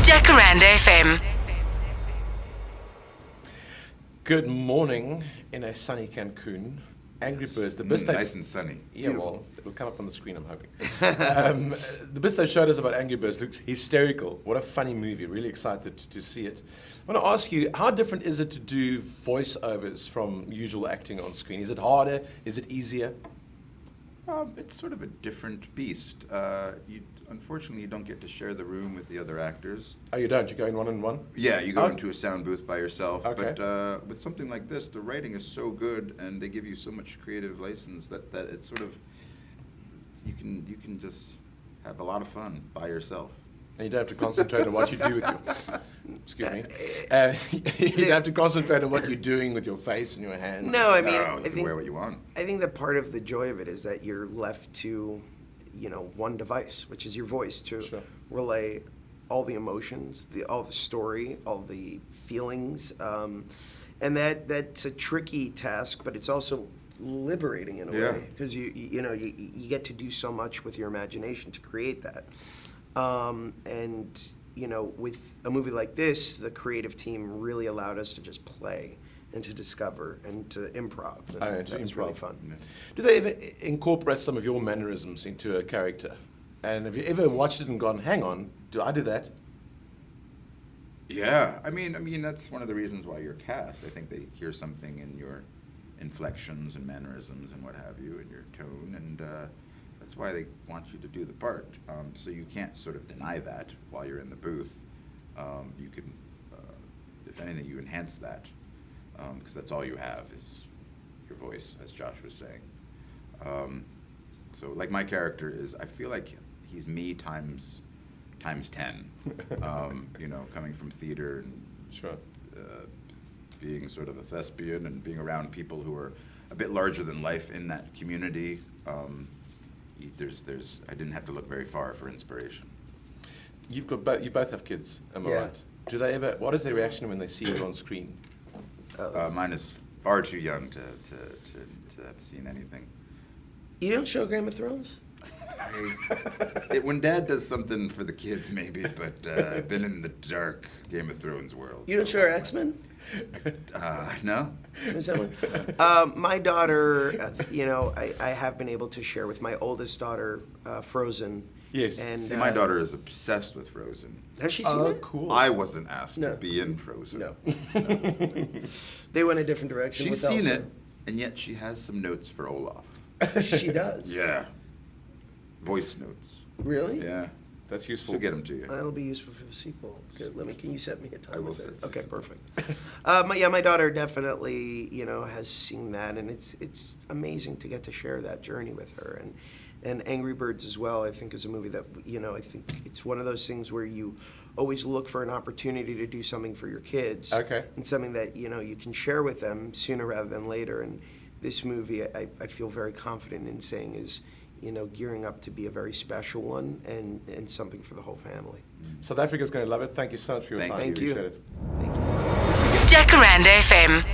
Jacaranda FM. Good morning in a sunny Cancun. Angry Birds, the best Nice and sunny. Yeah, well, it'll come up on the screen, I'm hoping. The best they showed us about Angry Birds looks hysterical. What a funny movie. Really excited to see it. I want to ask you, how different is it to do voiceovers from usual acting on screen? Is it harder? Is it easier? It's sort of a different beast. Unfortunately, you don't get to share the room with the other actors. Oh, you don't? You go in one-on-one? Yeah, you go into a sound booth by yourself. Okay. But with something like this, the writing is so good, and they give you so much creative license that it's sort of you can just have a lot of fun by yourself. And you don't have to concentrate on what you do with your... Excuse me. You don't have to concentrate on what you're doing with your face and your hands. No, I mean, No, you can wear what you want. I think that part of the joy of it is that you're left to, one device, which is your voice, to relay all the emotions, all the story, all the feelings, and that's a tricky task, but it's also liberating in a way because you get to do so much with your imagination to create that. With a movie like this, the creative team really allowed us to just play and to discover and to improv. And that was really fun. Yeah. Do they ever incorporate some of your mannerisms into a character? And have you ever watched it and gone, hang on, do I do that? Yeah, I mean that's one of the reasons why you're cast. I think they hear something in your inflections and mannerisms and what have you, and your tone, and that's why they want you to do the part. So you can't sort of deny that while you're in the booth. You can, if anything, you enhance that, because that's all you have is your voice, as Josh was saying. So like my character is, I feel like he's me times 10. Coming from theater and being sort of a thespian and being around people who are a bit larger than life in that community. I didn't have to look very far for inspiration. You both have kids, am I right? Do they ever? What is their reaction when they see you on screen? Mine is far too young to have seen anything. You don't show Game of Thrones? When Dad does something for the kids, maybe, but I've been in the dark Game of Thrones world. You don't show her X-Men? No. My daughter, I have been able to share with my oldest daughter, Frozen. Yes. And see, my daughter is obsessed with Frozen. Has she seen it? Cool. I wasn't asked to be in Frozen. No. They went a different direction. She's seen it, and yet she has some notes for Olaf. She does? Yeah. Voice notes. Really? Yeah. That's useful. She'll get them to you. That'll be useful for the sequel. Good. Can you set me a time? I will with set it? you Okay, something. perfect. My daughter definitely, has seen that, and it's amazing to get to share that journey with her. And Angry Birds as well, I think, is a movie that, I think it's one of those things where you always look for an opportunity to do something for your kids. Okay. And something that, you can share with them sooner rather than later. And this movie, I feel very confident in saying is, gearing up to be a very special one and something for the whole family. South Africa's going to love it. Thank you so much for your time. Thank you. Appreciate it. Thank you. Jacaranda FM.